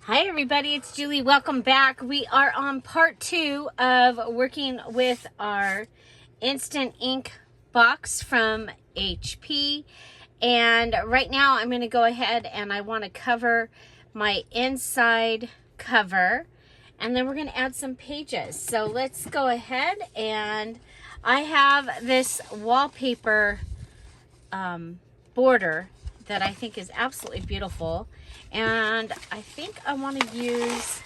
Hi everybody, it's Julie. Welcome back. We are on part 2 of working with our Instant Ink box from HP. And right now I'm going to go ahead and I want to cover my inside cover. And then we're going to add some pages. So let's go ahead, and I have this wallpaper border that I think is absolutely beautiful, and I think I want to use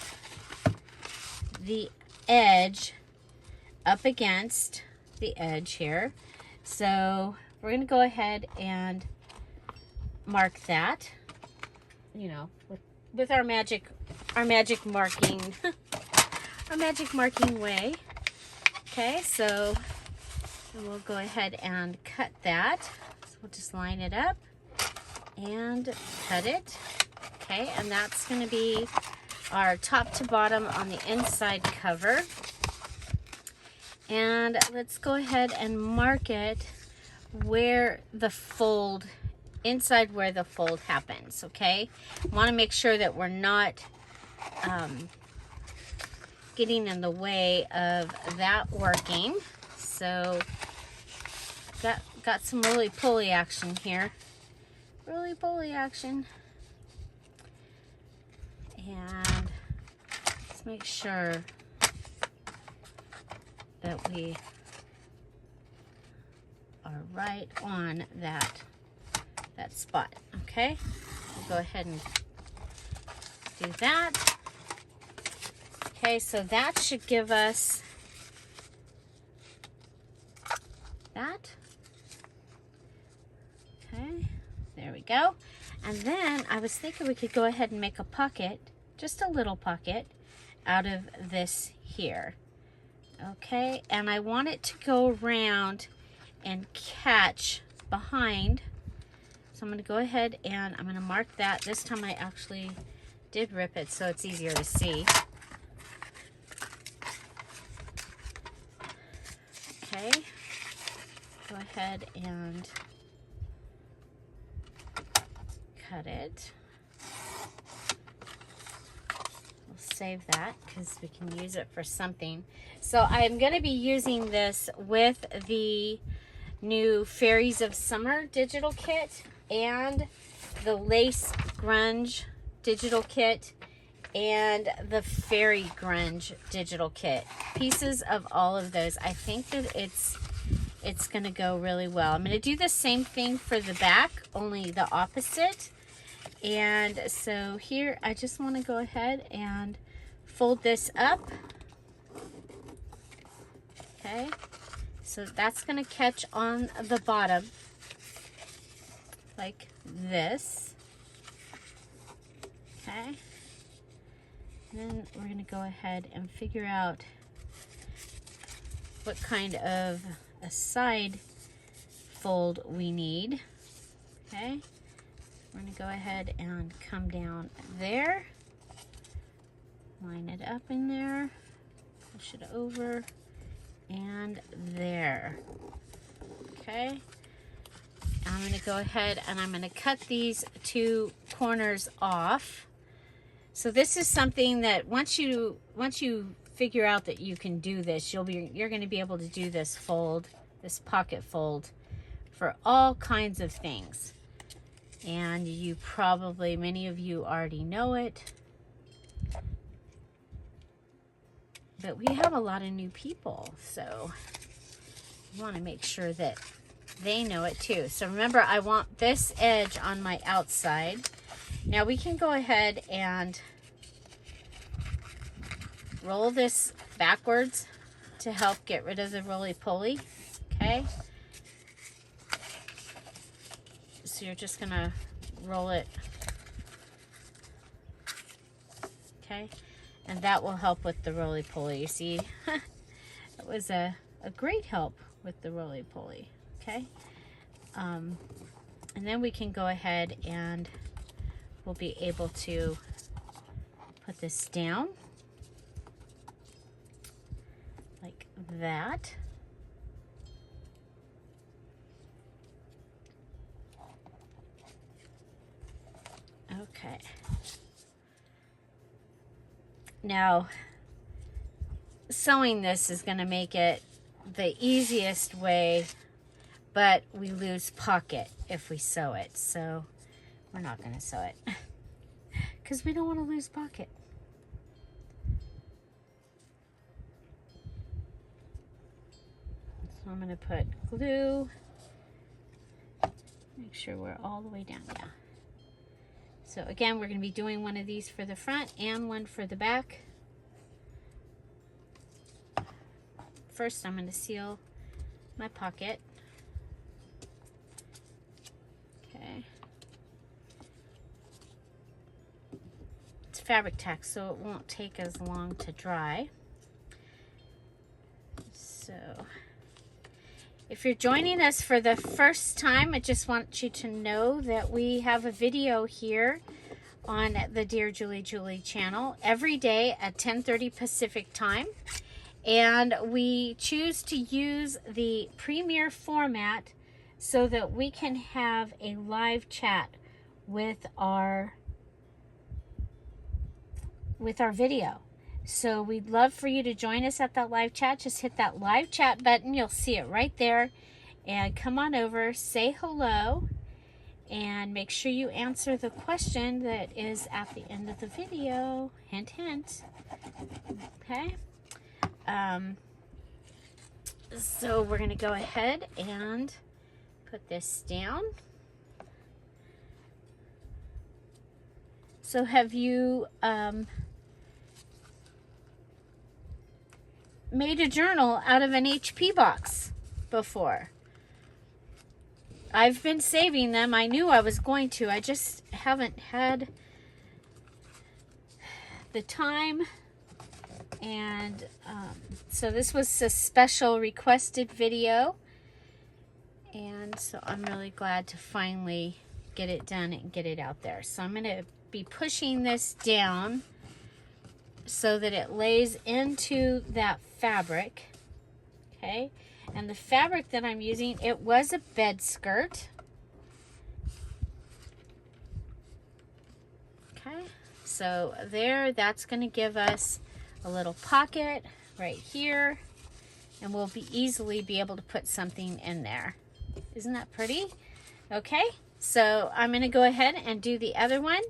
the edge up against the edge here. So we're going to go ahead and mark that, you know, with our magic marking our magic marking way. Okay, so we'll go ahead and cut that. So we'll just line it up and cut it. Okay, and that's going to be our top to bottom on the inside cover. And let's go ahead and mark it where the fold, inside where the fold happens. Okay, want to make sure that we're not getting in the way of that working. So got some roly-poly action here. Roly-poly action. And let's make sure that we are right on that spot. Okay, we'll go ahead and do that. Okay, so that should give us that. Okay, there we go. And then I was thinking we could go ahead and make a pocket, just a little pocket, out of this here. Okay, and I want it to go around and catch behind. So I'm going to go ahead and I'm going to mark that. This time I actually did rip it so it's easier to see. Okay, go ahead and cut it. We'll save that because we can use it for something. So I'm going to be using this with the new Fairies of Summer digital kit and the Lace Grunge digital kit and the Fairy Grunge digital kit. Pieces of all of those. I think that it's going to go really well. I'm going to do the same thing for the back, only the opposite. And so here I just want to go ahead and fold this up. Okay, so that's going to catch on the bottom like this. Okay, and then we're going to go ahead and figure out what kind of a side fold we need. Okay, we're going to go ahead and come down there, line it up in there, push it over, and there. Okay, I'm going to go ahead and I'm going to cut these two corners off. So this is something that once you figure out that you can do this, you're going to be able to do this fold, this pocket fold, for all kinds of things. And you probably, many of you already know it, but we have a lot of new people, so you want to make sure that they know it too. So remember, I want this edge on my outside. Now we can go ahead and roll this backwards to help get rid of the roly-poly. Okay, so you're just gonna roll it. Okay, and that will help with the roly-poly. You see, that was a great help with the roly-poly. Okay, and then we can go ahead and we'll be able to put this down like that. Okay, Now, sewing this is going to make it the easiest way, but we lose pocket if we sew it. So we're not going to sew it because we don't want to lose pocket. So I'm going to put glue. Make sure we're all the way down. Yeah. So again, we're going to be doing one of these for the front and one for the back. First, I'm going to seal my pocket. Okay. It's fabric tack, so it won't take as long to dry. So, if you're joining us for the first time, I just want you to know that we have a video here on the Dear Julie Julie channel every day at 10:30 Pacific time. And we choose to use the Premiere format so that we can have a live chat with our video. So we'd love for you to join us at that live chat. Just hit that live chat button. You'll see it right there. And come on over, say hello, and make sure you answer the question that is at the end of the video. Hint, hint. Okay. So we're going to go ahead and put this down. So have you made a journal out of an HP box before? I've been saving them. I knew I was going to. I just haven't had the time. And so this was a special requested video. And so I'm really glad to finally get it done and get it out there. So I'm going to be pushing this down so that it lays into that fabric. Okay. And the fabric that I'm using, it was a bed skirt. Okay. So there, that's going to give us a little pocket right here. And we'll easily be able to put something in there. Isn't that pretty? Okay. So I'm going to go ahead and do the other one.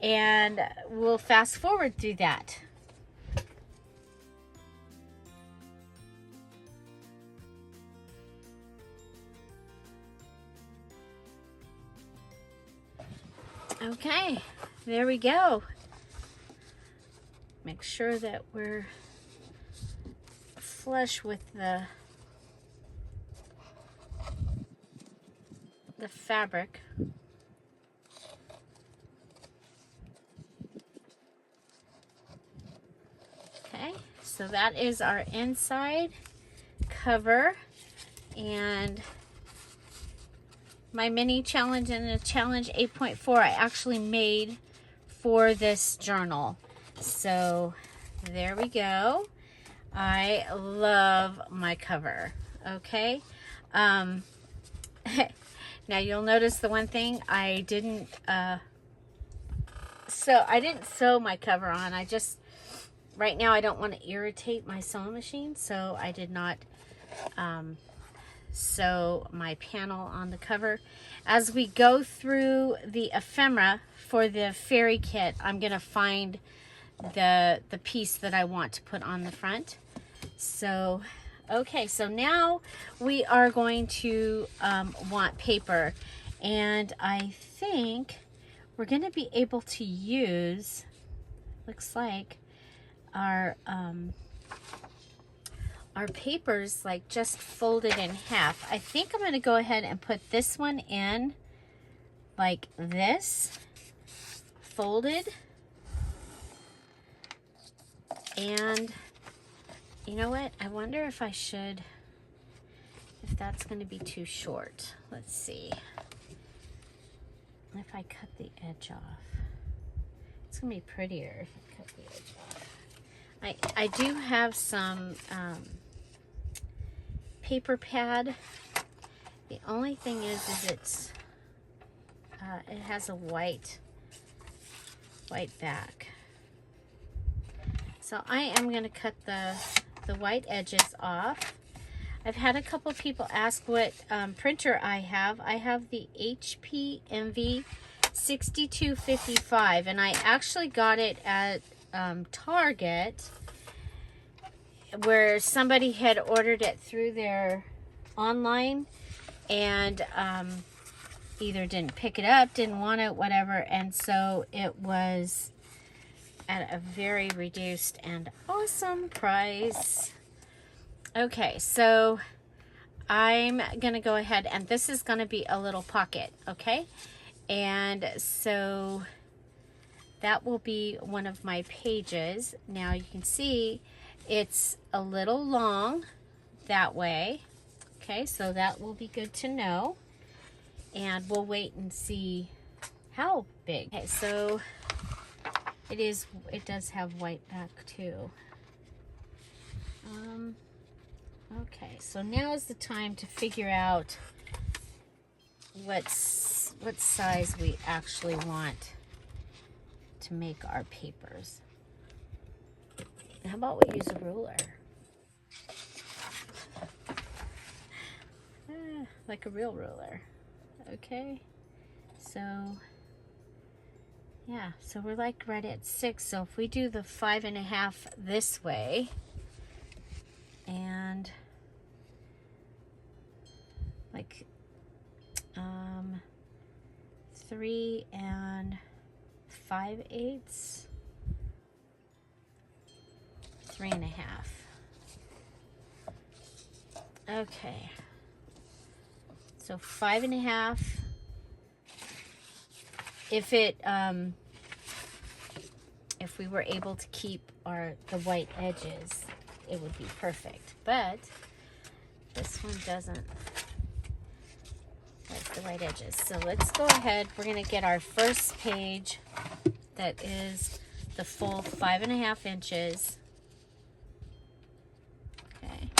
And we'll fast forward through that. Okay, there we go. Make sure that we're flush with the fabric. Okay, so that is our inside cover, and my mini challenge and the challenge 8.4 I actually made for this journal. So there we go. I love my cover. Okay. Now you'll notice the one thing I didn't sew my cover on. I just, right now I don't want to irritate my sewing machine, so I did not sew my panel on the cover. As we go through the ephemera for the fairy kit, I'm going to find the piece that I want to put on the front. So, okay, so now we are going to want paper, and I think we're going to be able to use, looks like, our papers like just folded in half. I think I'm going to go ahead and put this one in like this, folded. And you know what? I wonder if I should, if that's going to be too short. Let's see. If I cut the edge off, it's going to be prettier if I cut the edge off. I do have some paper pad. The only thing is it's it has a white back. So I am going to cut the white edges off. I've had a couple people ask what printer I have. I have the HP Envy 6255, and I actually got it at Target, where somebody had ordered it through their online and either didn't pick it up, didn't want it, whatever, and so it was at a very reduced and awesome price. Okay, so I'm gonna go ahead, and this is gonna be a little pocket, okay? And so that will be one of my pages. Now you can see it's a little long that way. Okay, so that will be good to know. And we'll wait and see how big. Okay, so it does have white back too. Okay, so now is the time to figure out what size we actually want to make our papers. How about we use a ruler? Like a real ruler. Okay, so yeah, so we're like right at 6. So if we do the 5.5 this way, and like 3 5/8, 3.5. Okay, so 5.5. If we were able to keep the white edges, it would be perfect. But this one doesn't like the white edges. So let's go ahead. We're gonna get our first page that is the full 5.5 inches. Okay.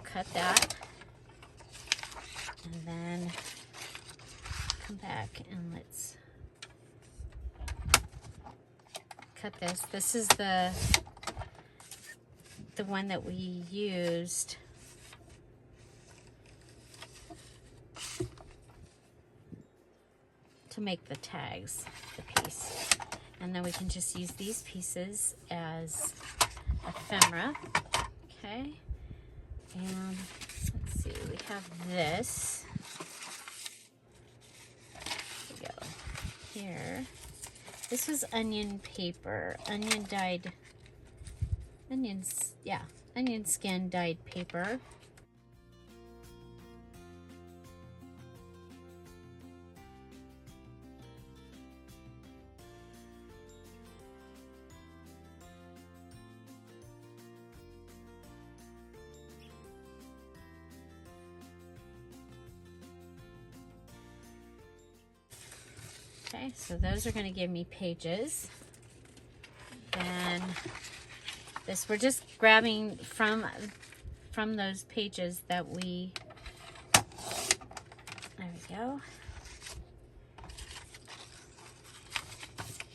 Cut that. And then come back and let's cut this. This is the one that we used to make the tags, the piece. And then we can just use these pieces as ephemera. Okay. And let's see, we have this. Here we go. Here. This is onion paper, onion skin dyed paper. Okay, so those are going to give me pages. Then this, we're just grabbing from those pages that we, there we go,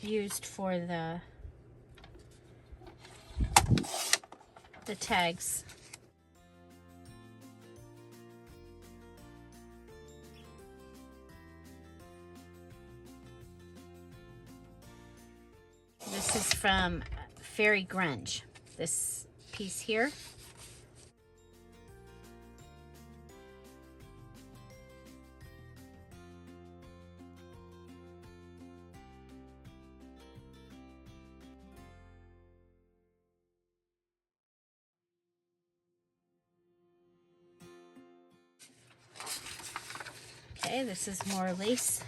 used for the tags. This is from Fairy Grunge, this piece here. Okay, this is more lace,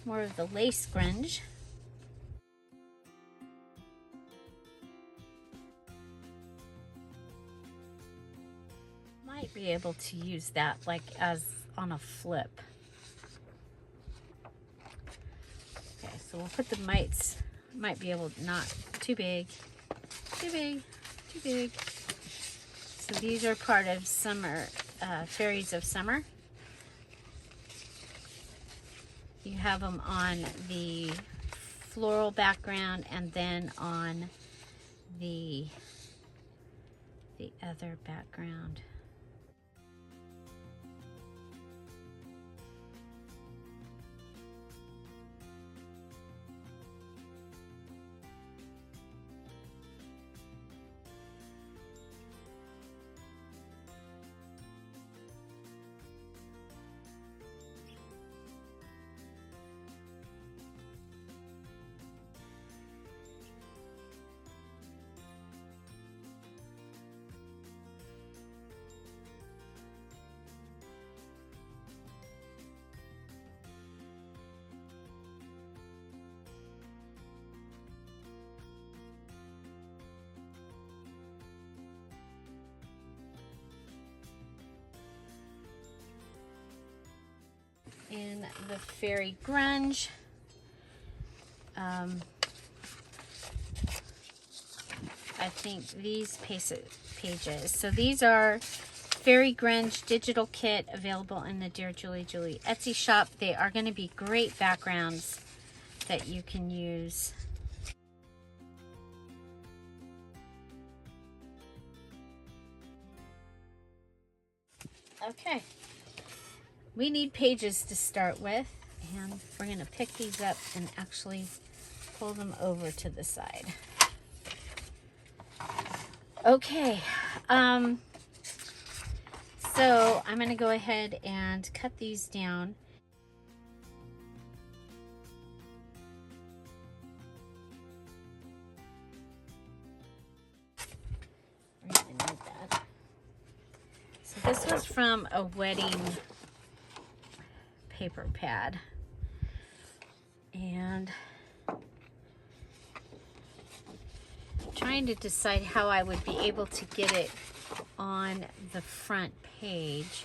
more of the lace grunge. Might be able to use that like as on a flip. Okay, so we'll put the might be able, not too big, too big, too big. So these are part of summer, Fairies of Summer. You have them on the floral background and then on the other background. In the Fairy Grunge, I think these pages. So these are Fairy Grunge digital kit available in the Dear Julie Julie Etsy shop. They are going to be great backgrounds that you can use. Okay. We need pages to start with, and we're going to pick these up and actually pull them over to the side. Okay, so I'm going to go ahead and cut these down. Really need that. So this was from a wedding paper pad, and trying to decide how I would be able to get it on the front page.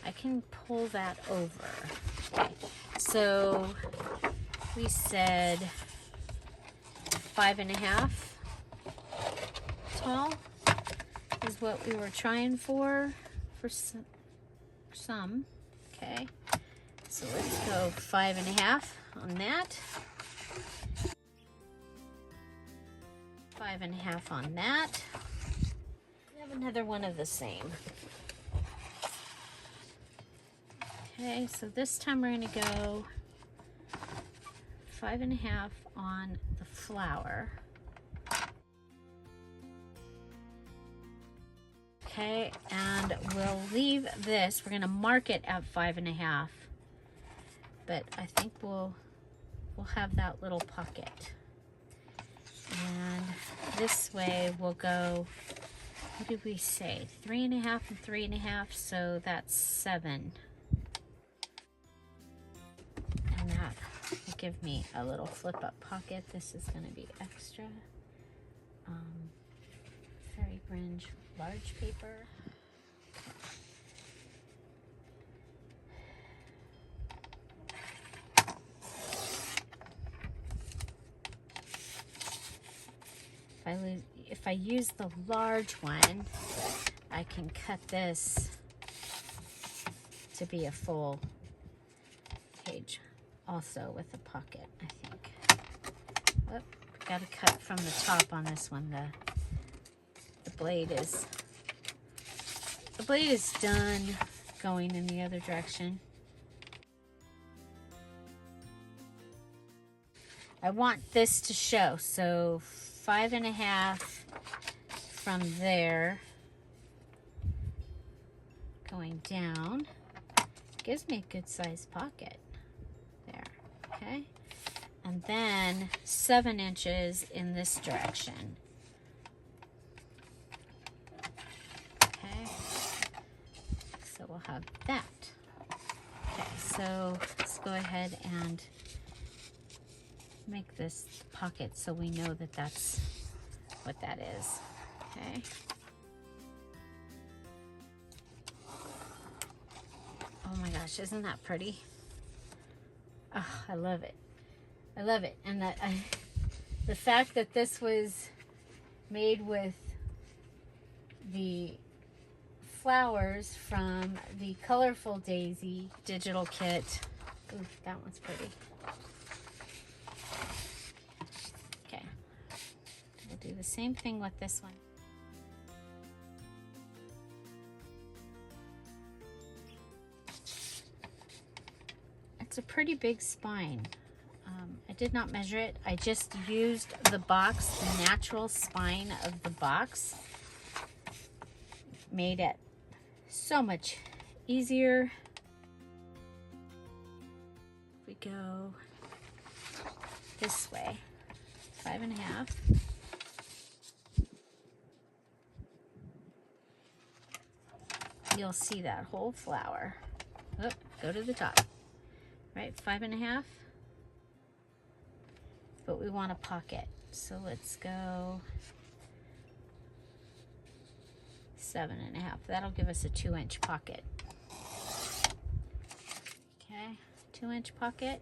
I can pull that over. Okay. So we said 5.5 tall is what we were trying for some. Okay. So let's go 5.5 on that. 5.5 on that. We have another one of the same. Okay, so this time we're going to go 5.5 on the flower. Okay, and we'll leave this. We're going to mark it at 5.5. But I think we'll have that little pocket. And this way we'll go, what did we say? 3.5 and 3.5, so that's 7. And that will give me a little flip up pocket. This is going to be extra. Fairy Grunge large paper. If I use the large one, I can cut this to be a full page also with a pocket, I think. Oh, got to cut from the top on this one. The blade is done going in the other direction. I want this to show, so 5.5 from there going down gives me a good sized pocket there. Okay, and then 7 inches in this direction. Okay, so we'll have that. Okay, so let's go ahead and make this pocket so we know that that's what that is. Okay. Oh my gosh, isn't that pretty? Oh, I love it. I love it. And the fact that this was made with the flowers from the Colorful Daisy digital kit. Ooh, that one's pretty. same thing with this one. It's a pretty big spine. I did not measure it. I just used the box, the natural spine of the box. Made it so much easier. We go this way, 5.5. You'll see that whole flower. Oh, go to the top. Right, 5.5. But we want a pocket, so let's go 7.5. That'll give us a 2-inch pocket. Okay, 2-inch pocket.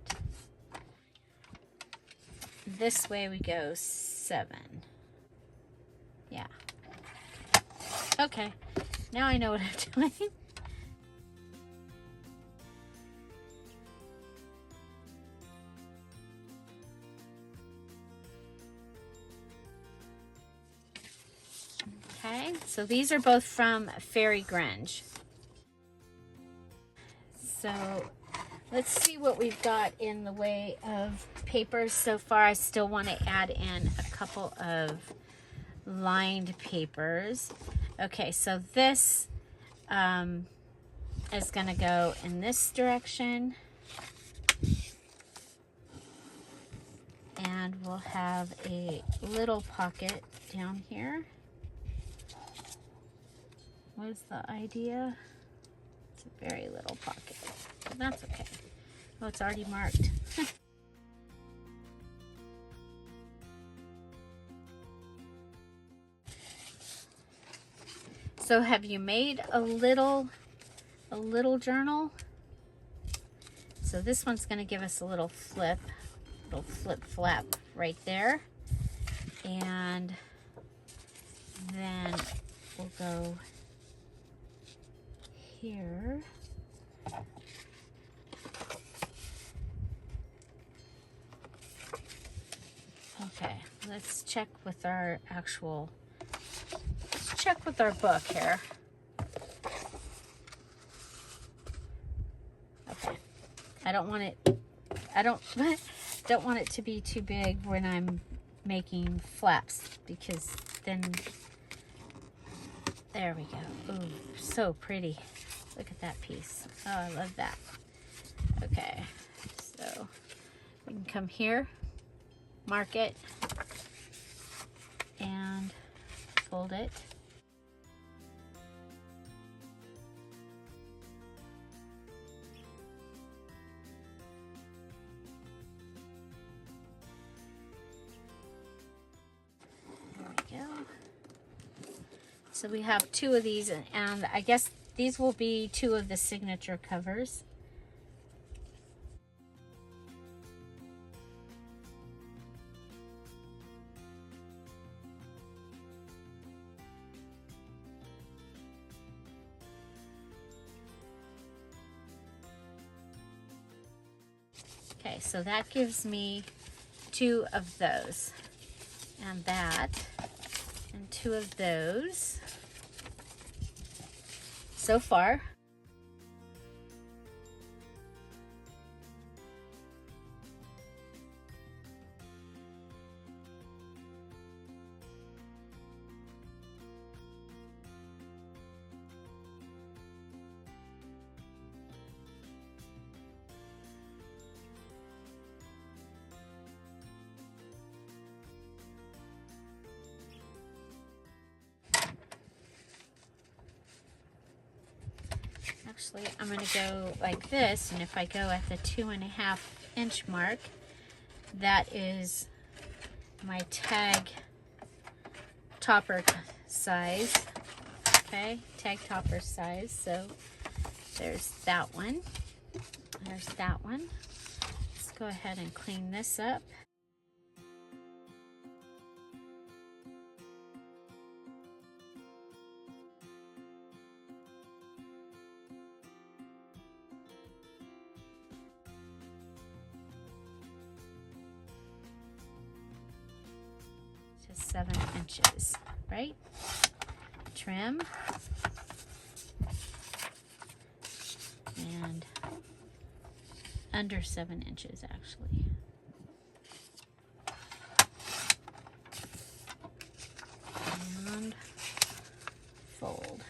This way we go 7. Yeah. Okay, now I know what I'm doing. Okay, so these are both from Fairy Grange. So let's see what we've got in the way of papers so far. I still want to add in a couple of lined papers. Okay, so this is going to go in this direction. And we'll have a little pocket down here. What is the idea? It's a very little pocket, but that's okay. Oh, it's already marked. So have you made a little journal? So this one's going to give us a little flip flap right there. And then we'll go here. Okay, let's check with our book here. Okay, I don't want it to be too big when I'm making flaps, because then, there we go. Ooh, so pretty. Look at that piece. Oh, I love that. Okay, so we can come here, mark it, and fold it. There we go. So we have 2 of these, and I guess these will be 2 of the signature covers. Okay, so that gives me 2 of those, and that, and 2 of those so far. Actually, I'm going to go like this, and if I go at the 2.5 inch mark, that is my tag topper size. Okay, tag topper size. So there's that one. There's that one. Let's go ahead and clean this up. So is 7 inches, right? Trim. And under 7 inches actually. And fold.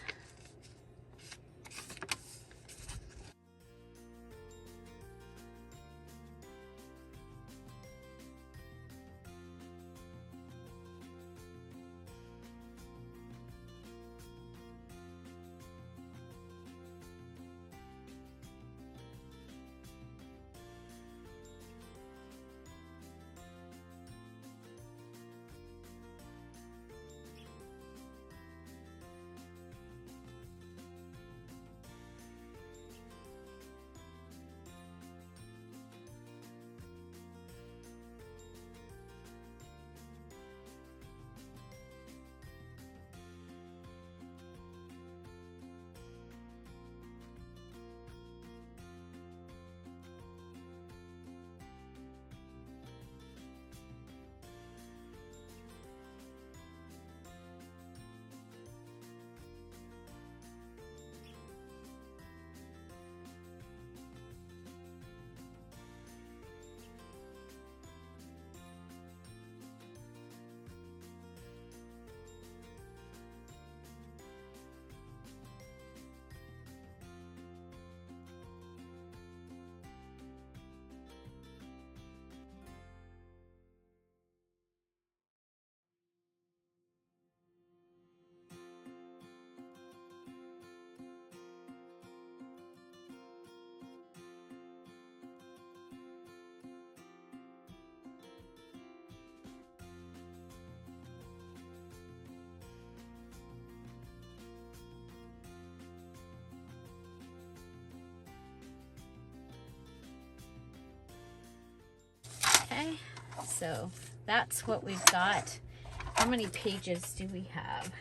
Okay, so that's what we've got. How many pages do we have?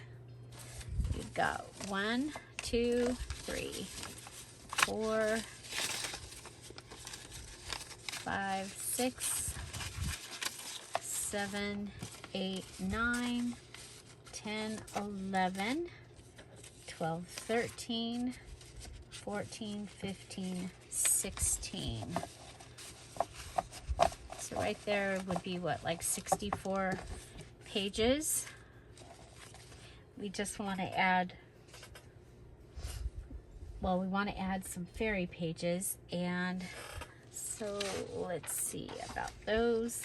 We've got 1, 2, 3, 4, 5, 6, 7, 8, 9, 10, 11, 12, 13, 14, 15, 16. So right there would be what, like 64 pages. We just want to add, well, we want to add some fairy pages, and so let's see about those.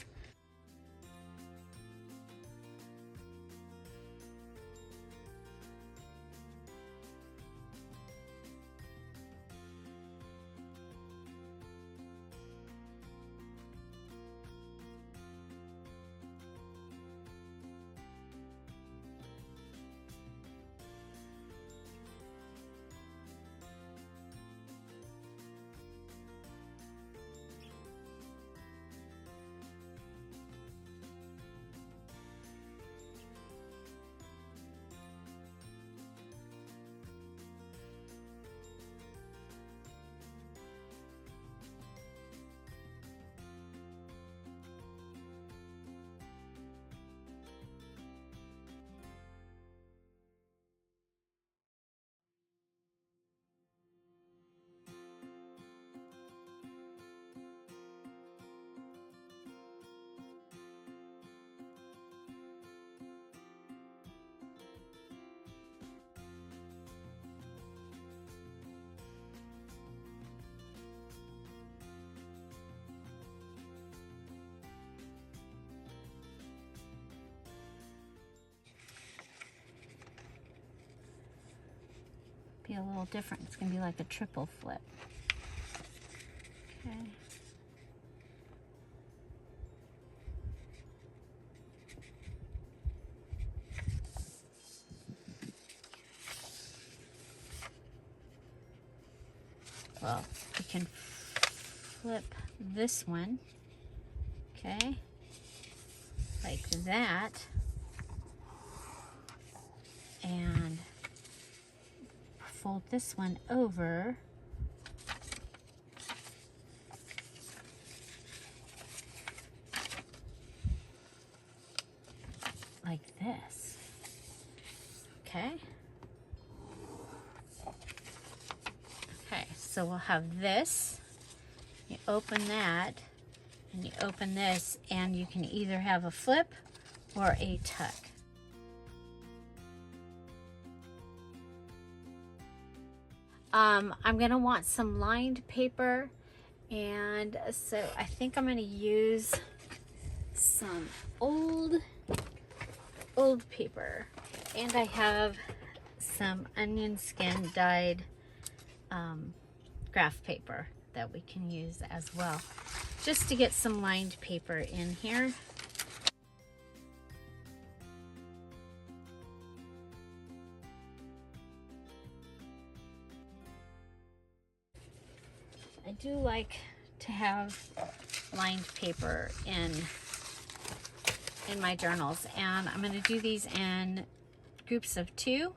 Be a little different. It's going to be like a triple flip. Okay. Well, we can flip this one, okay, like that, and fold this one over like Okay. Okay, so we'll have this. You open that, and you open this, and you can either have a flip or a tuck. I'm gonna want some lined paper, and so I think I'm gonna use some old paper, and I have some onion skin dyed graph paper that we can use as well, just to get some lined paper in here. I do like to have lined paper in my journals, and I'm going to do these in groups of 2.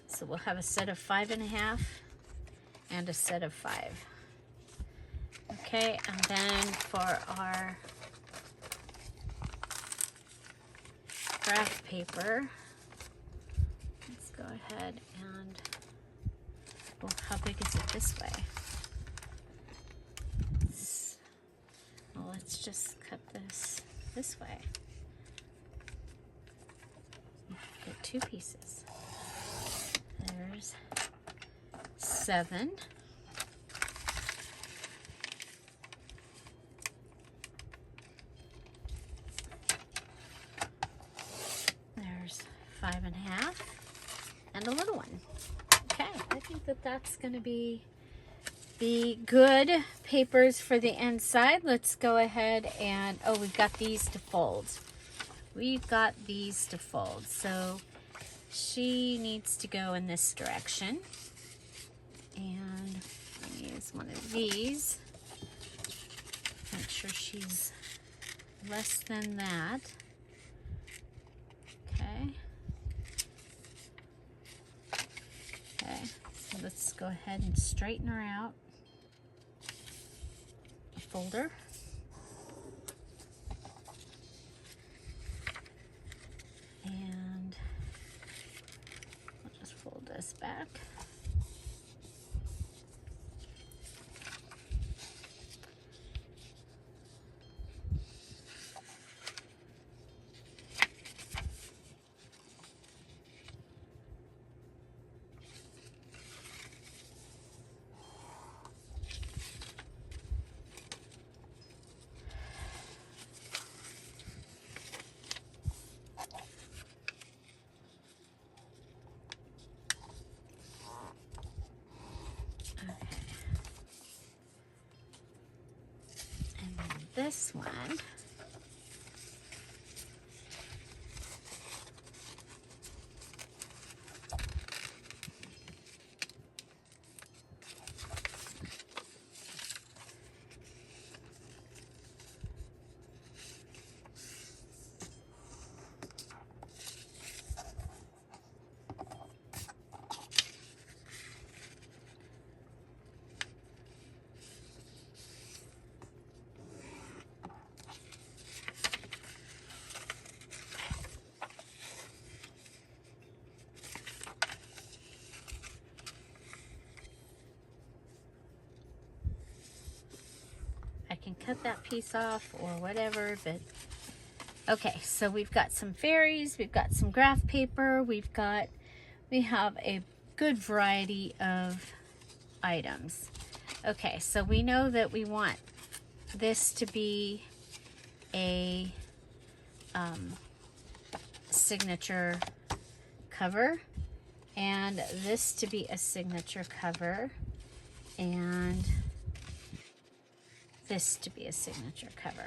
So we'll have a set of 5.5 and a set of 5. Okay, and then for our graph paper, let's go ahead and, well, how big is it this way? Well, let's just cut this way. Get 2 pieces. There's 7. There's 5.5 and a little one. Okay, I think that that's going to be the good papers for the inside. Let's go ahead and, oh, we've got these to fold. We've got these to fold. So she needs to go in this direction. And I'm going to use one of these. Make sure she's less than that. Okay. Okay, so let's go ahead and straighten her out. A folder. And I'll just fold this back. This one, I can cut that piece off or whatever, but okay, so we've got some fairies, we've got some graph paper, we have a good variety of items. Okay, so we know that we want this to be a signature cover. and this to be a signature cover, and this to be a signature cover.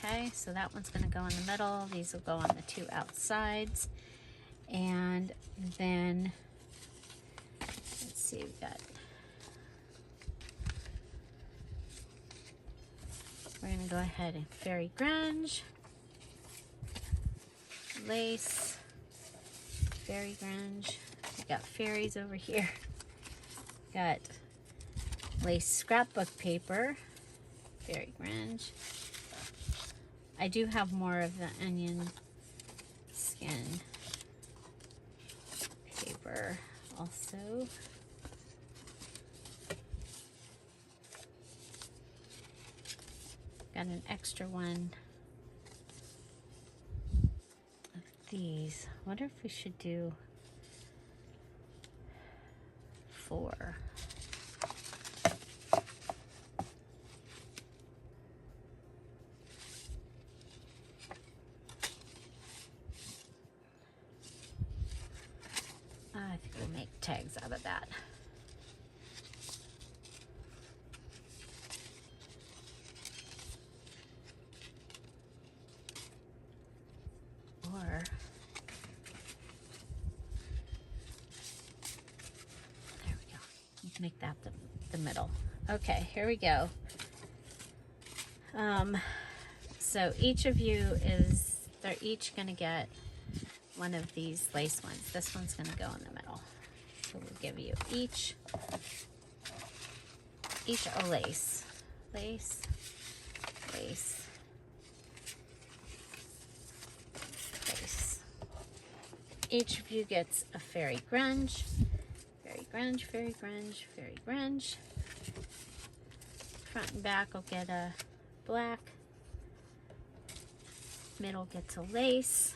Okay, so that one's going to go in the middle. These will go on the two outsides. And then, let's see, we've got, we're going to go ahead and Fairy Grunge, lace, Fairy Grunge. We got fairies over here. Got lace scrapbook paper, Fairy Grunge. I do have more of the onion skin paper also. Got an extra one of these. I wonder if we should do 4. I think we'll make tags out of that. Or, there we go. Let's make that the middle. Okay, here we go. So each of you they're each gonna get one of these lace ones. This one's gonna go in the middle. So we'll give you each a lace. Lace, lace, lace. Each of you gets a Fairy Grunge. Fairy Grunge, Fairy Grunge, Fairy Grunge. Front and back will get a black. Middle gets a lace.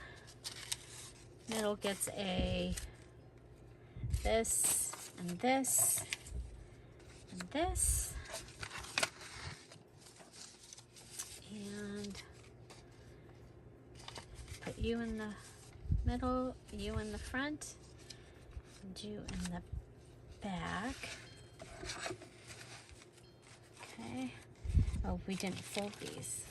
Middle gets a this and this and this. And put you in the middle, you in the front, and you in the back. Okay. Oh, we didn't fold these.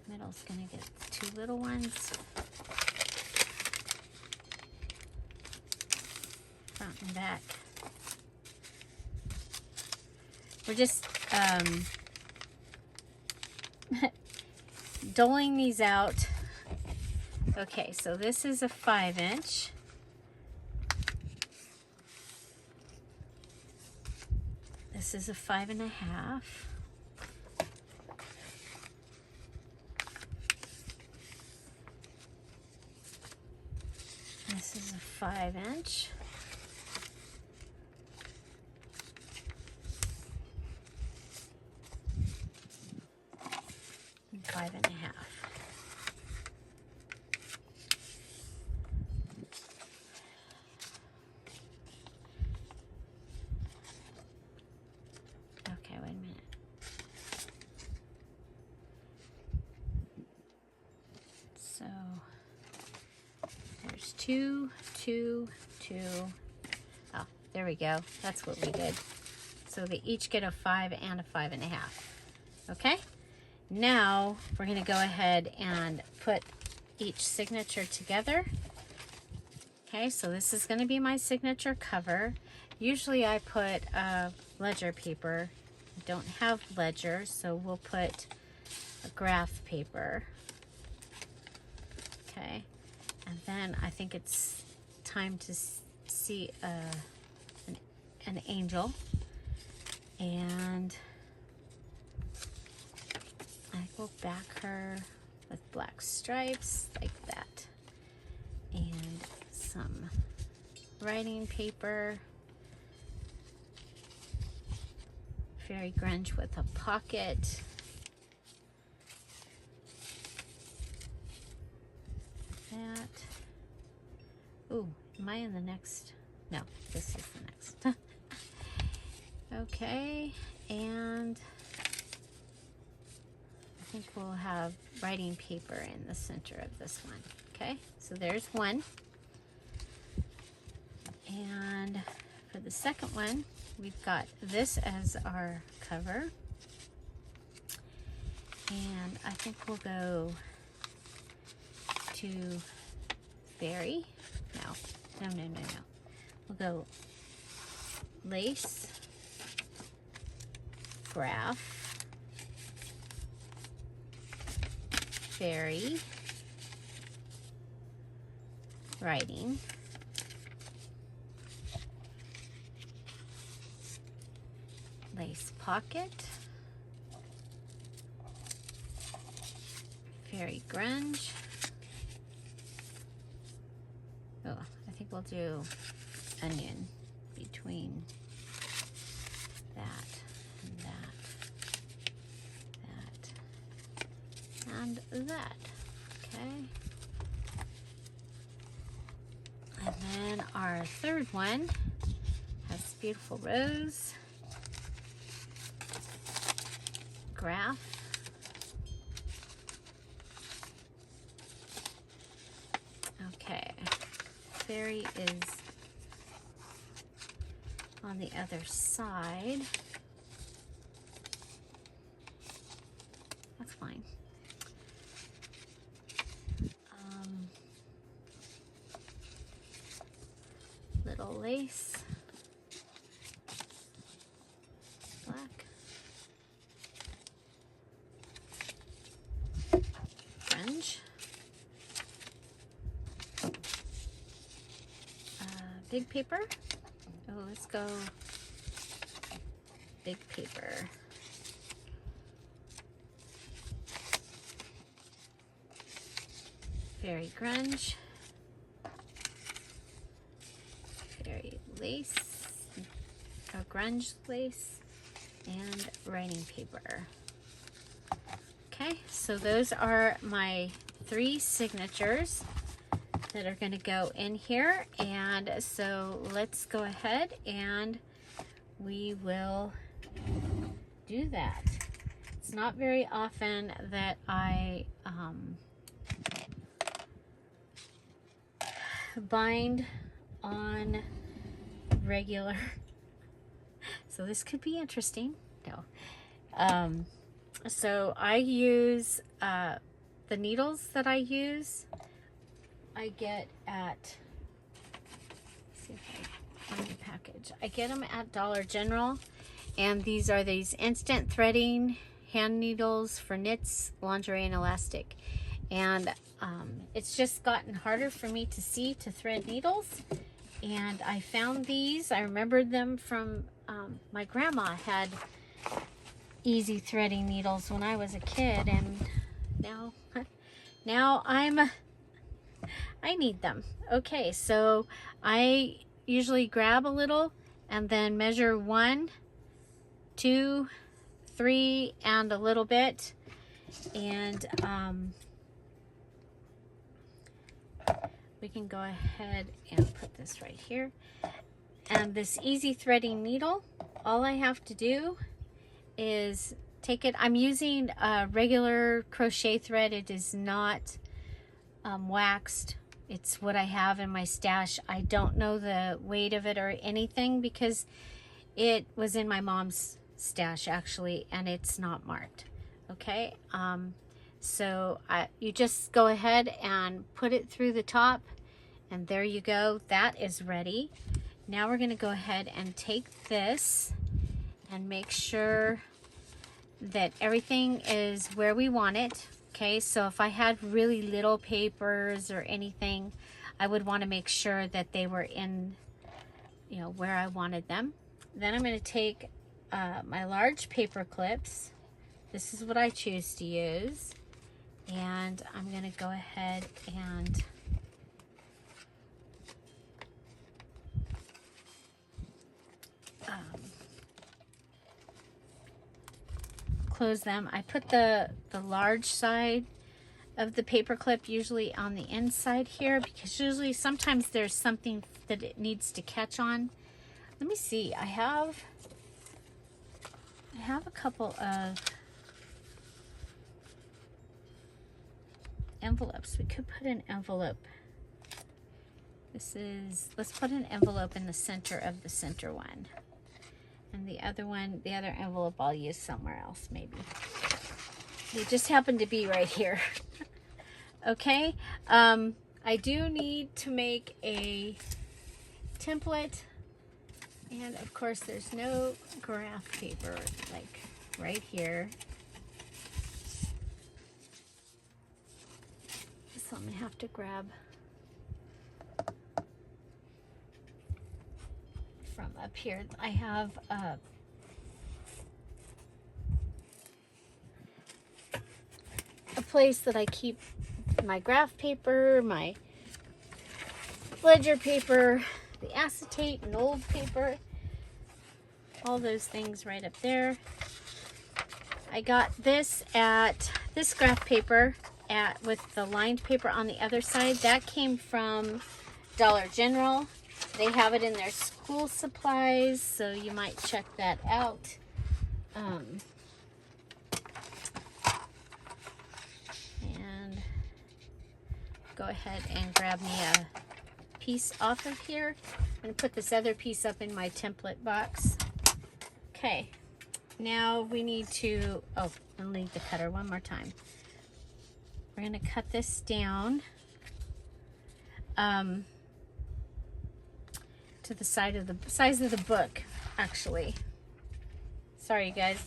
Middle's gonna get 2 little ones. Front and back. We're just doling these out. Okay, so this is a 5-inch. This is a 5.5. This is a 5-inch. And 5.5. Okay, wait a minute. So there's 2, 2, 2. Oh, there we go. That's what we did. So they each get a 5 and a 5.5. Okay? Now we're going to go ahead and put each signature together. Okay, so this is going to be my signature cover. Usually I put ledger paper. I don't have ledger, so we'll put a graph paper. Okay, and then I think it's time to see an angel, and I will back her with black stripes like that, and some writing paper, Fairy Grunge with a pocket, that. Ooh, Am I in the next? No, this is the next. Okay, and I think we'll have writing paper in the center of this one. Okay, so there's one. And for the second one, we've got this as our cover. And I think we'll go to Fairy. No. We'll go Lace, Graph, Fairy, Writing, Lace Pocket, Fairy Grunge. Oh, I think we'll do onion between that and that, and that. Okay. And then our third one has this beautiful rose, graph, okay, Fairy is on the other side. That's fine. Little lace, black, grunge, big paper. Oh, let's go big paper. Fairy grunge, fairy lace, or grunge lace, and writing paper. Okay, so those are my 3 signatures that are going to go in here, and so let's go ahead and we will do that. It's not very often that I bind on regular, so this could be interesting. No, so I use the needles that I use I get at, let's see if I find the package. I get them at Dollar General, and these are these instant threading hand needles for knits, lingerie, and elastic. And it's just gotten harder for me to see to thread needles, and I found these. I remembered them from my grandma had easy threading needles when I was a kid, and now I need them. Okay, so I usually grab a little and then measure 1, 2, 3, and a little bit, and we can go ahead and put this right here. And this easy threading needle, all I have to do is take it. I'm using a regular crochet thread. It is not waxed. It's what I have in my stash. I don't know the weight of it or anything because it was in my mom's stash actually, and it's not marked. Okay, so you just go ahead and put it through the top, and there you go. That is ready. Now we're going to go ahead and take this and make sure that everything is where we want it. Okay, so if I had really little papers or anything, I would want to make sure that they were in, where I wanted them. Then I'm going to take my large paper clips. This is what I choose to use. And I'm going to go ahead and close them. I put the large side of the paper clip usually on the inside here, because usually sometimes there's something that it needs to catch on. Let me see. I have a couple of envelopes. We could put an envelope. Let's put an envelope in the center of the center one. And the other one, the other envelope I'll use somewhere else maybe. They just happen to be right here. Okay, I do need to make a template. And of course there's no graph paper like right here. So I'm gonna have to grab from up here. I have a place that I keep my graph paper, my ledger paper, the acetate and old paper, all those things right up there. I got this graph paper with the lined paper on the other side. That came from Dollar General. They have it in their school supplies, so you might check that out. And go ahead and grab me a piece off of here. I'm going to put this other piece up in my template box. Okay, now we need to, I'll leave the cutter one more time. We're going to cut this down to the size of the book, actually. Sorry, you guys.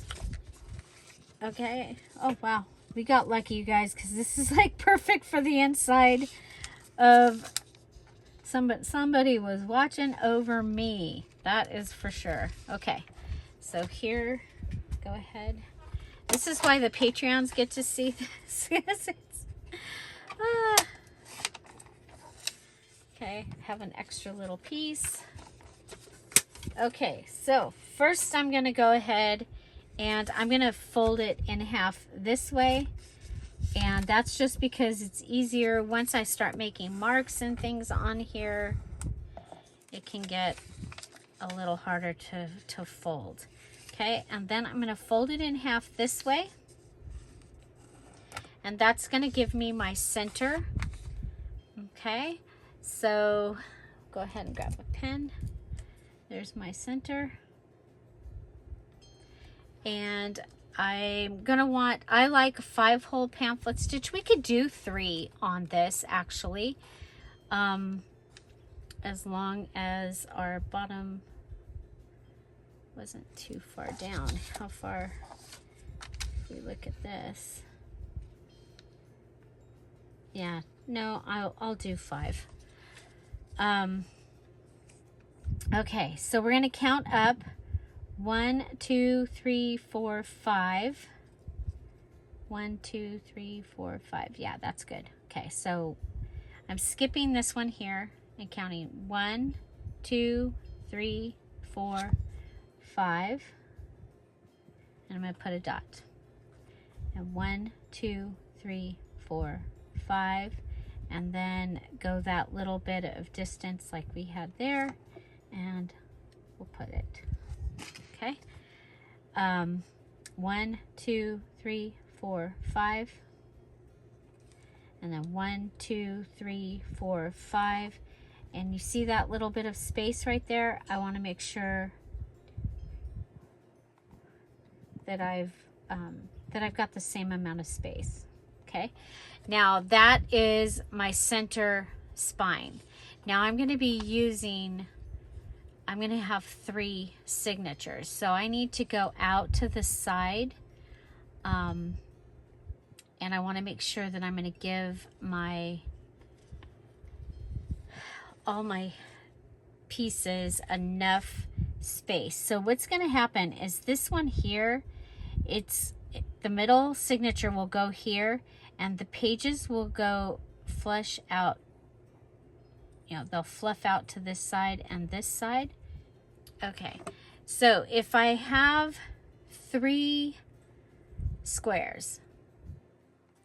Okay. Oh, wow. We got lucky, you guys, because this is like perfect for the inside of somebody was watching over me. That is for sure. Okay. So here, go ahead. This is why the Patreons get to see this. Okay, have an extra little piece. Okay, so first I'm going to go ahead and I'm going to fold it in half this way. And that's just because it's easier once I start making marks and things on here. It can get a little harder to fold. Okay, and then I'm going to fold it in half this way. And that's going to give me my center. Okay, so go ahead and grab a pen. There's my center. And I'm going to want, I like 5-hole pamphlet stitch. We could do 3 on this actually. As long as our bottom wasn't too far down. How far, if we look at this. Yeah, no, I'll do 5. Okay, so we're going to count up 1, 2, 3, 4, 5. 1, 2, 3, 4, 5. Yeah, that's good. Okay, so I'm skipping this one here and counting 1, 2, 3, 4, 5. And I'm going to put a dot. And 1, 2, 3, 4, 5. And then go that little bit of distance like we had there. And we'll put it. Okay. 1, 2, 3, 4, 5. And then 1, 2, 3, 4, 5. And you see that little bit of space right there? I want to make sure that I've got the same amount of space. Okay. Now that is my center spine. Now I'm going to be using, I'm going to have 3 signatures. So I need to go out to the side. And I want to make sure that I'm going to give all my pieces enough space. So what's going to happen is this one here, the middle signature will go here and the pages will go flush out. You know, they'll fluff out to this side and this side. Okay, so if I have 3 squares,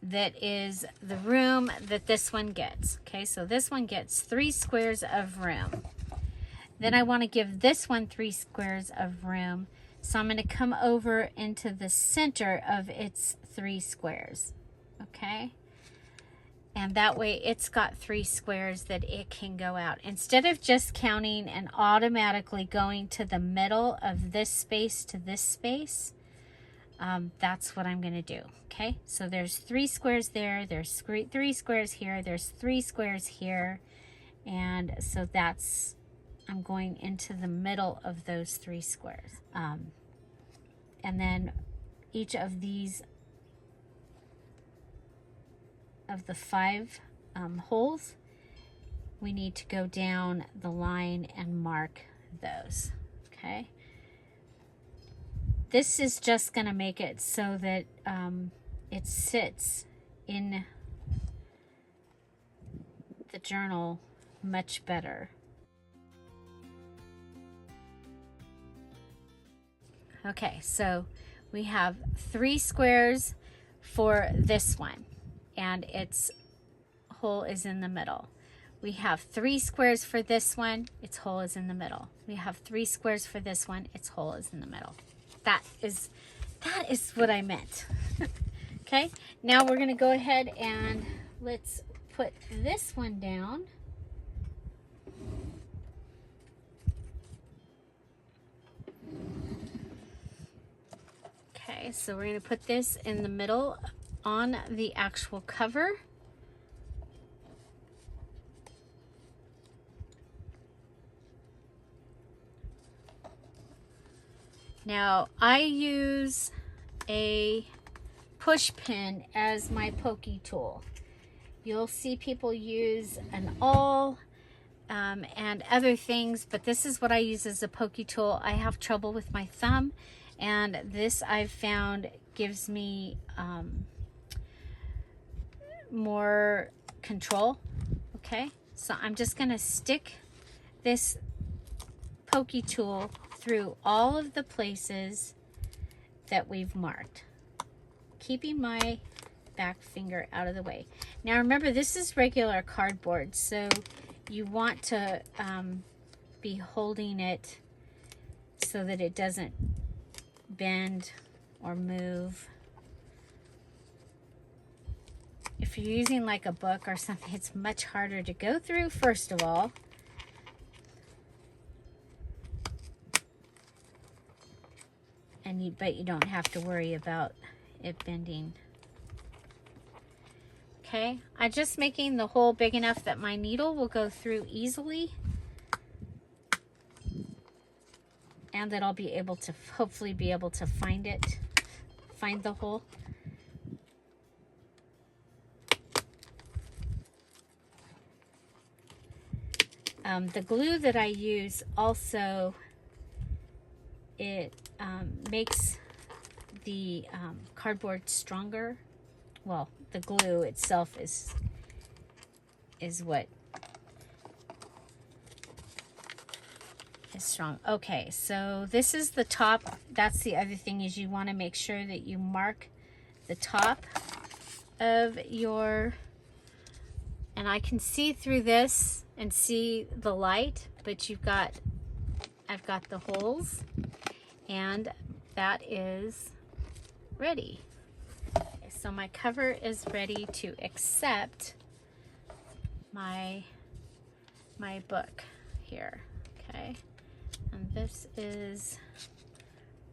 that is the room that this one gets. Okay, so this one gets 3 squares of room. Then I want to give this one 3 squares of room. So I'm going to come over into the center of its 3 squares. Okay, and that way it's got 3 squares that it can go out. Instead of just counting and automatically going to the middle of this space to this space, that's what I'm going to do. Okay, so there's 3 squares there, there's 3 squares here, there's 3 squares here, and so that's, I'm going into the middle of those 3 squares. And then each of these, of the 5 holes, we need to go down the line and mark those. Okay, this is just going to make it so that it sits in the journal much better. Okay, so we have 3 squares for this one, and its hole is in the middle. We have 3 squares for this one, its hole is in the middle. We have 3 squares for this one, its hole is in the middle. That is what I meant. Okay, now we're going to go ahead and let's put this one down. Okay, so we're going to put this in the middle on the actual cover. Now I use a push pin as my pokey tool. You'll see people use an awl and other things, but this is what I use as a pokey tool. I have trouble with my thumb, and this I've found gives me more control. Okay, so I'm just gonna stick this pokey tool through all of the places that we've marked, keeping my back finger out of the way. Now remember, this is regular cardboard, so you want to be holding it so that it doesn't bend or move. If you're using like a book or something, it's much harder to go through, first of all. But you don't have to worry about it bending. Okay, I'm just making the hole big enough that my needle will go through easily, and that I'll be able to hopefully be able to find the hole. The glue that I use also, it makes the cardboard stronger. Well, the glue itself is what is strong. Okay, so this is the top. That's the other thing, is you want to make sure that you mark the top of your, and I can see through this and see the light, but I've got the holes, and that is ready. Okay, so my cover is ready to accept my book here. Okay, and this is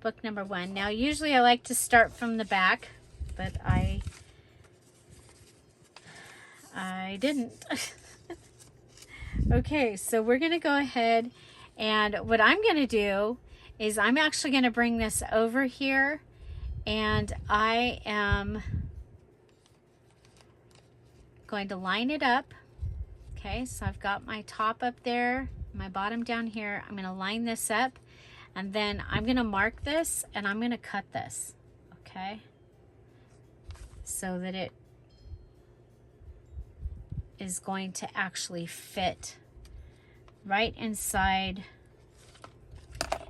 book number 1. Now usually I like to start from the back, but I didn't. Okay, so we're gonna go ahead, and what I'm gonna do is I'm actually gonna bring this over here, and I am going to line it up. Okay, so I've got my top up there, my bottom down here. I'm gonna line this up, and then I'm gonna mark this, and I'm gonna cut this, okay? So that it is going to actually fit right inside,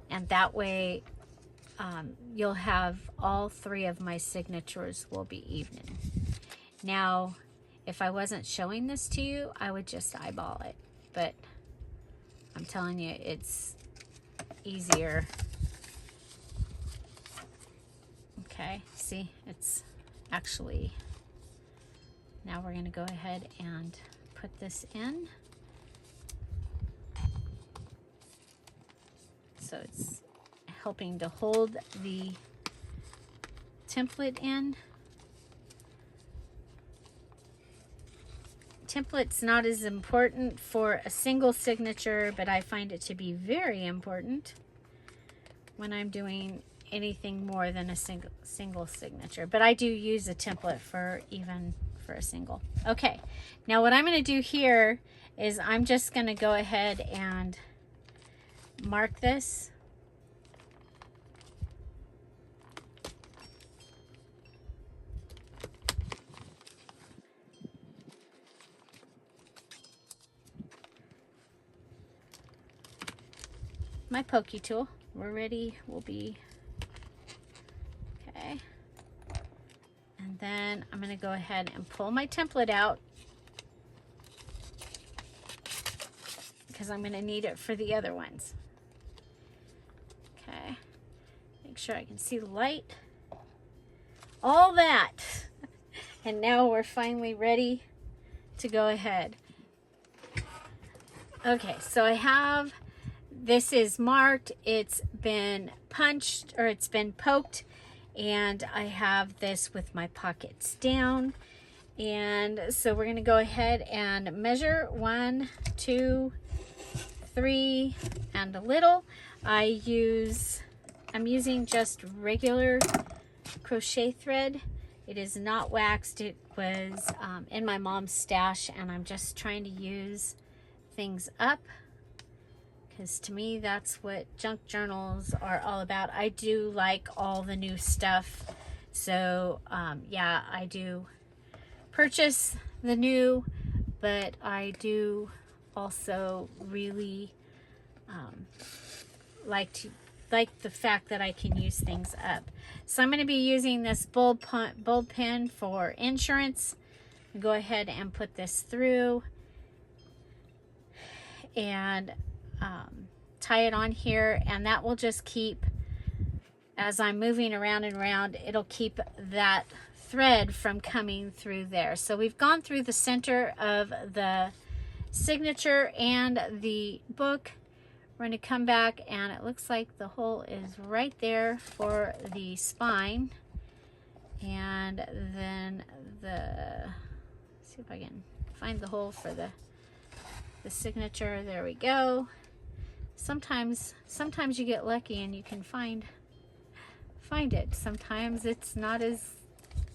and that way you'll have all 3 of my signatures will be even. Now, if I wasn't showing this to you, I would just eyeball it. But I'm telling you, it's easier. Okay, see, it's actually, now we're going to go ahead and put this in. So it's helping to hold the template in. Template's not as important for a single signature, but I find it to be very important when I'm doing anything more than a single signature. But I do use a template for even for a single. Okay, now what I'm going to do here is I'm just going to go ahead and mark this. My pokey tool. We're ready. We'll be okay. And then I'm going to go ahead and pull my template out because I'm going to need it for the other ones. Okay. Make sure I can see the light. All that. And now we're finally ready to go ahead. Okay, so I have, this is marked, it's been punched, or it's been poked, and I have this with my pockets down. And so we're gonna go ahead and measure 1, 2, 3, and a little. I'm using just regular crochet thread. It is not waxed. It was in my mom's stash, and I'm just trying to use things up because to me that's what junk journals are all about. I do like all the new stuff, so yeah, I do purchase the new, but I do also really like the fact that I can use things up. So I'm going to be using this bulb pen for insurance. Go ahead and put this through and tie it on here, and that will just keep, as I'm moving around and around, it'll keep that thread from coming through there. So we've gone through the center of the signature and the book. We're going to come back, and it looks like the hole is right there for the spine. And then let's see if I can find the hole for the signature. There we go. Sometimes you get lucky and you can find it. Sometimes it's not as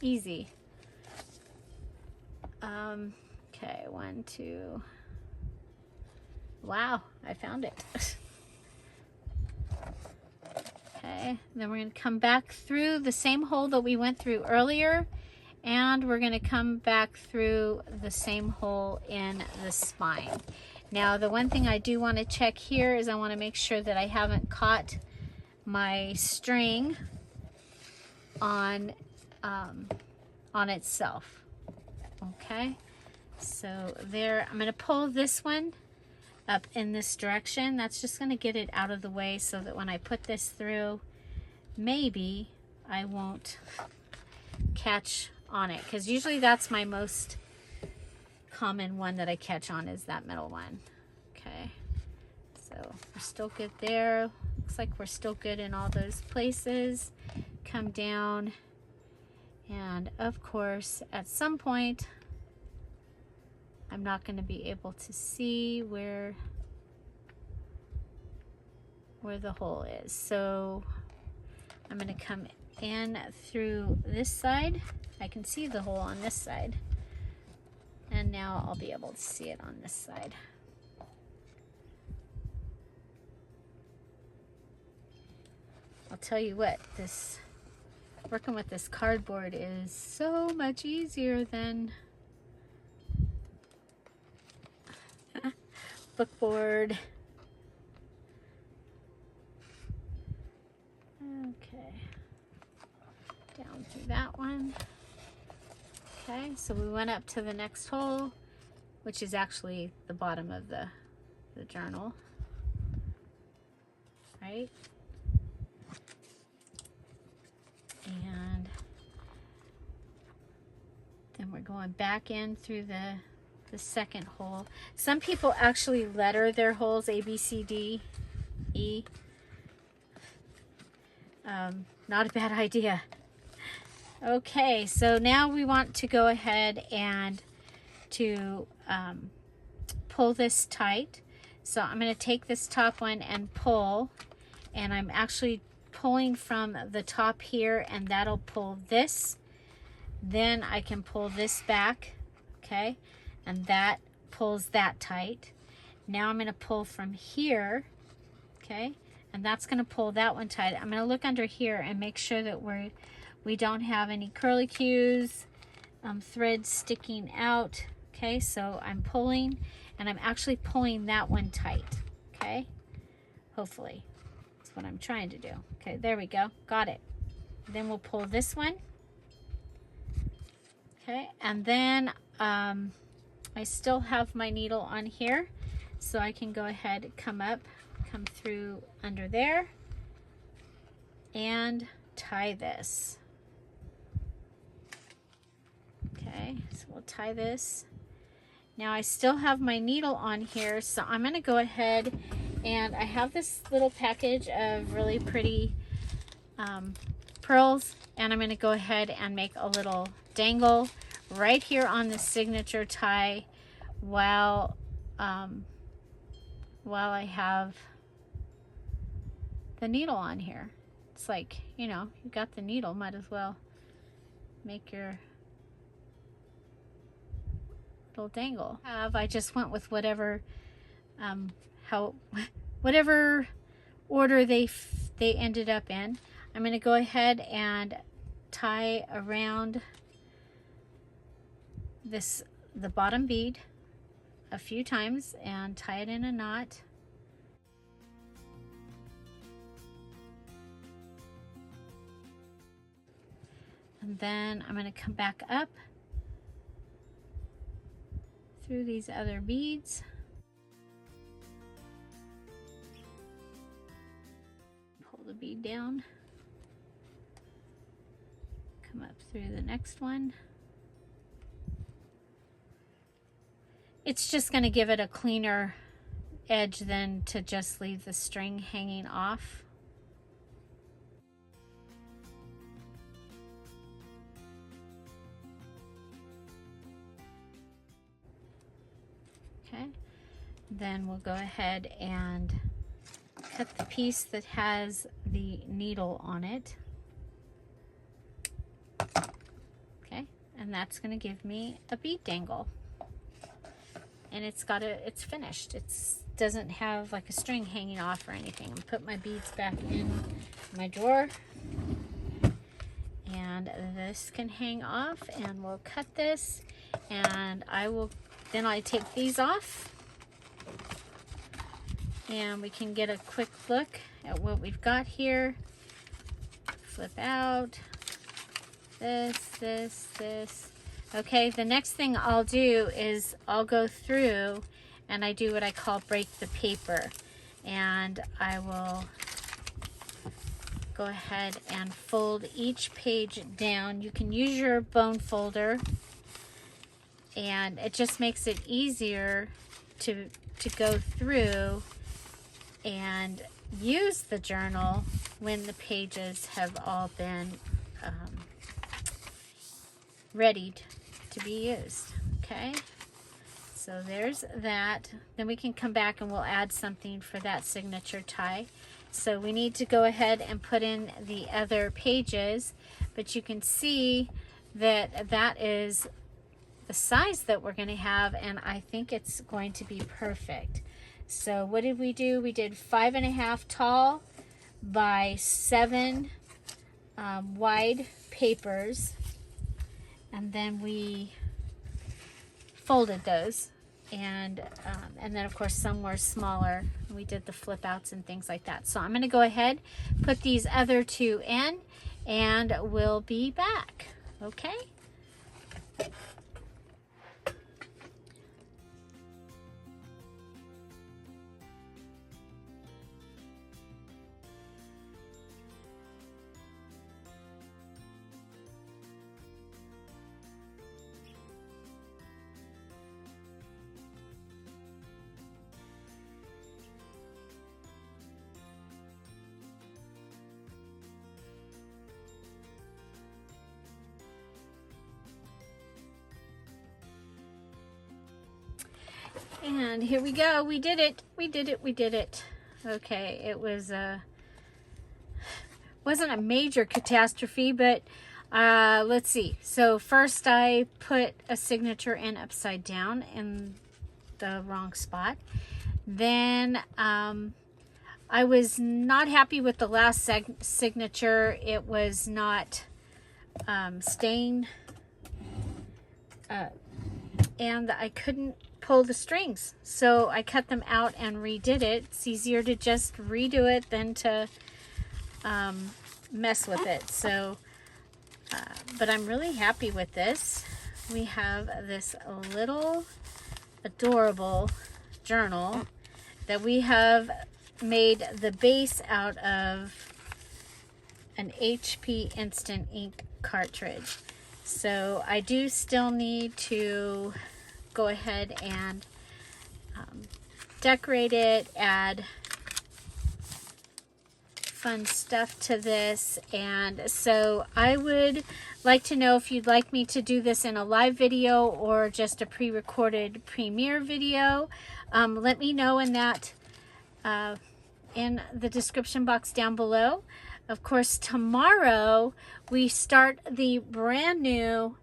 easy. Okay, 1, 2. Wow, I found it. Okay, then we're going to come back through the same hole that we went through earlier, and we're going to come back through the same hole in the spine. Now, the one thing I do want to check here is I want to make sure that I haven't caught my string on itself. Okay, so there, I'm going to pull this one up in this direction. That's just going to get it out of the way so that when I put this through, maybe I won't catch on it, because usually that's my most common one that I catch on, is that middle one. Okay, so we're still good there. Looks like we're still good in all those places. Come down, and of course at some point I'm not going to be able to see where the hole is. So I'm going to come in through this side. I can see the hole on this side. And now I'll be able to see it on this side. I'll tell you what, working with this cardboard is so much easier than bookboard. Okay, down through that one. Okay, so we went up to the next hole, which is actually the bottom of the journal, right? And then we're going back in through the second hole. Some people actually letter their holes A, B, C, D, E. Not a bad idea. Okay, so now we want to go ahead and to pull this tight. So I'm going to take this top one and pull, and I'm actually pulling from the top here, and that'll pull this. Then I can pull this back, okay, and that pulls that tight. Now I'm going to pull from here, okay, and that's going to pull that one tight. I'm going to look under here and make sure that we don't have any curlicues, threads sticking out. Okay, so I'm pulling, and I'm actually pulling that one tight. Okay, hopefully that's what I'm trying to do. Okay, there we go, got it. Then we'll pull this one. Okay, and then I still have my needle on here, so I can go ahead, come through under there, and tie this. Okay, so we'll tie this. Now I still have my needle on here, so I'm going to go ahead, and I have this little package of really pretty pearls, and I'm going to go ahead and make a little dangle right here on the signature tie while I have the needle on here. It's like, you know, you got the needle, might as well make your little dangle. I just went with whatever whatever order they ended up in. I'm going to go ahead and tie around the bottom bead a few times and tie it in a knot. And then I'm going to come back up through these other beads. Pull the bead down. Come up through the next one. It's just going to give it a cleaner edge than to just leave the string hanging off. Okay, then we'll go ahead and cut the piece that has the needle on it. Okay, and that's going to give me a bead dangle. And it's finished. It doesn't have like a string hanging off or anything. I'm gonna put my beads back in my drawer. And this can hang off, and we'll cut this, and then I take these off, and we can get a quick look at what we've got here. Flip out this. Okay, the next thing I'll do is I'll go through and I do what I call break the paper, and I will go ahead and fold each page down. You can use your bone folder, and it just makes it easier to go through and use the journal when the pages have all been ready to be used. Okay, so there's that. Then we can come back and we'll add something for that signature tie. So we need to go ahead and put in the other pages, but you can see that that is the size that we're going to have, and I think it's going to be perfect. So what did we do? We did 5.5 tall by 7 wide papers, and then we folded those, and then of course some were smaller. We did the flip outs and things like that. So I'm going to go ahead, put these other two in, and we'll be back. Okay. And here we go. We did it. We did it. We did it. Okay, it was wasn't a major catastrophe, but let's see. So first I put a signature in upside down in the wrong spot. Then I was not happy with the last signature. It was not staying, and I couldn't pull the strings, so I cut them out and redid it. It's easier to just redo it than to mess with it. So but I'm really happy with this. We have this little adorable journal that we have made the base out of an HP Instant Ink cartridge. So I do still need to go ahead and decorate it, add fun stuff to this. And so I would like to know if you'd like me to do this in a live video or just a pre-recorded premiere video. Let me know in that in the description box down below. Of course, tomorrow we start the brand new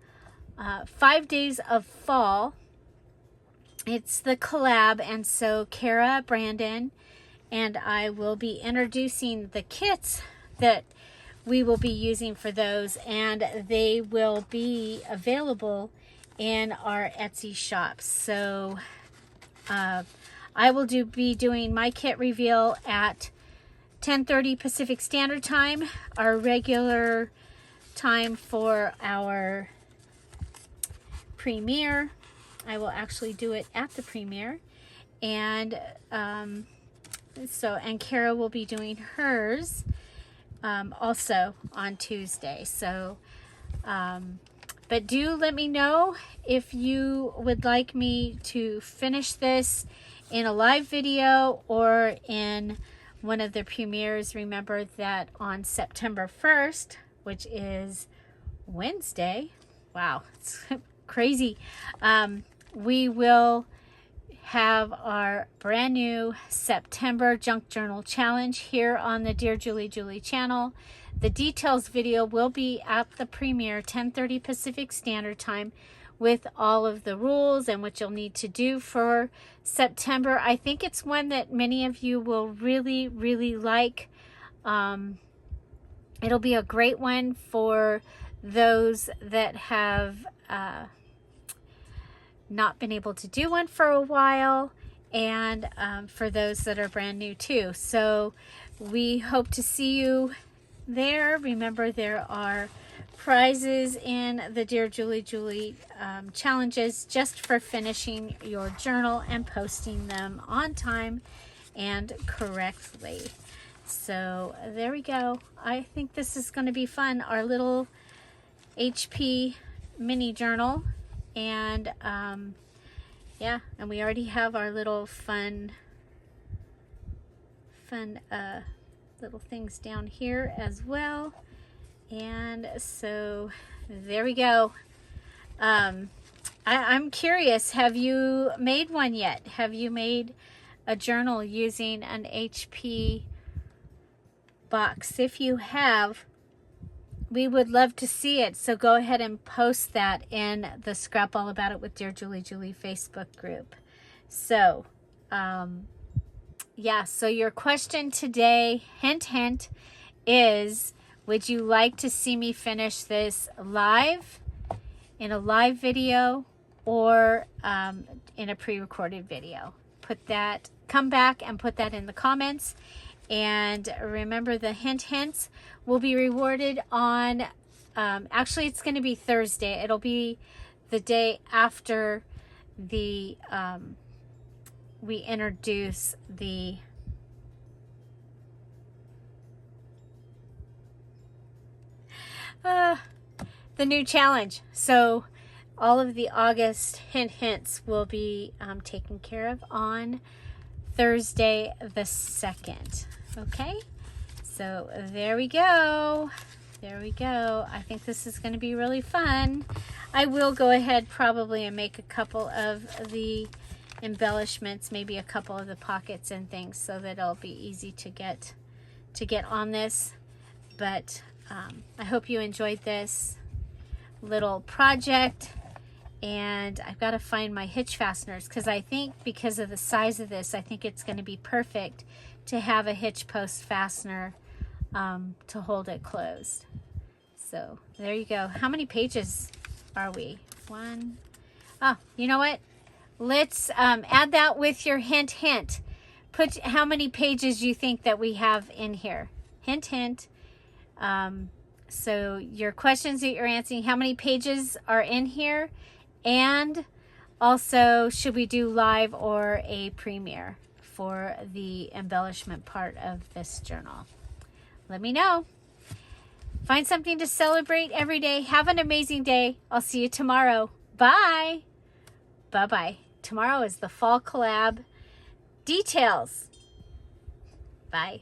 5 days of fall. It's the collab, and so Kara, Brandon, and I will be introducing the kits that we will be using for those, and they will be available in our Etsy shop. So I will be doing my kit reveal at 10:30 Pacific Standard Time, our regular time for our premiere. I will actually do it at the premiere, and and Kara will be doing hers also on Tuesday. So but do let me know if you would like me to finish this in a live video or in one of the premieres. Remember that on September 1st, which is Wednesday, wow, it's crazy, we will have our brand new September Junk Journal Challenge here on the Dear Julie Julie channel. The details video will be at the premiere, 10:30 Pacific Standard Time, with all of the rules and what you'll need to do for September. I think it's one that many of you will really, really like. It'll be a great one for those that have not been able to do one for a while, and for those that are brand new too. So we hope to see you there. Remember, there are prizes in the Dear Julie Julie challenges just for finishing your journal and posting them on time and correctly. So there we go. I think this is going to be fun. Our little HP mini journal. And yeah, and we already have our little fun little things down here as well. And so there we go. I'm curious, have you made one yet? Have you made a journal using an HP box? If you have, we would love to see it. So go ahead and post that in the Scrap All About It with Dear Julie Julie Facebook group. So, yeah, so your question today, hint, hint, is would you like to see me finish this live, in a live video, or in a pre-recorded video? Come back and put that in the comments. And remember, the hints will be rewarded on, actually it's going to be Thursday. It'll be the day after the we introduce the new challenge. So all of the August hints will be taken care of on Thursday the 2nd. Okay, so there we go. There we go. I think this is going to be really fun. I will go ahead probably and make a couple of the embellishments, maybe a couple of the pockets and things, so that it'll be easy to get on this. But I hope you enjoyed this little project. And I've got to find my hitch fasteners, because I think because of the size of this, I think it's going to be perfect to have a hitch post fastener to hold it closed. So there you go. How many pages are we? One. Oh, you know what? Let's add that with your hint. Put how many pages you think that we have in here. Hint. So your questions that you're answering, how many pages are in here? And also, should we do live or a premiere for the embellishment part of this journal? Let me know. Find something to celebrate every day. Have an amazing day. I'll see you tomorrow. Bye. Bye-bye. Tomorrow is the fall collab details. Bye.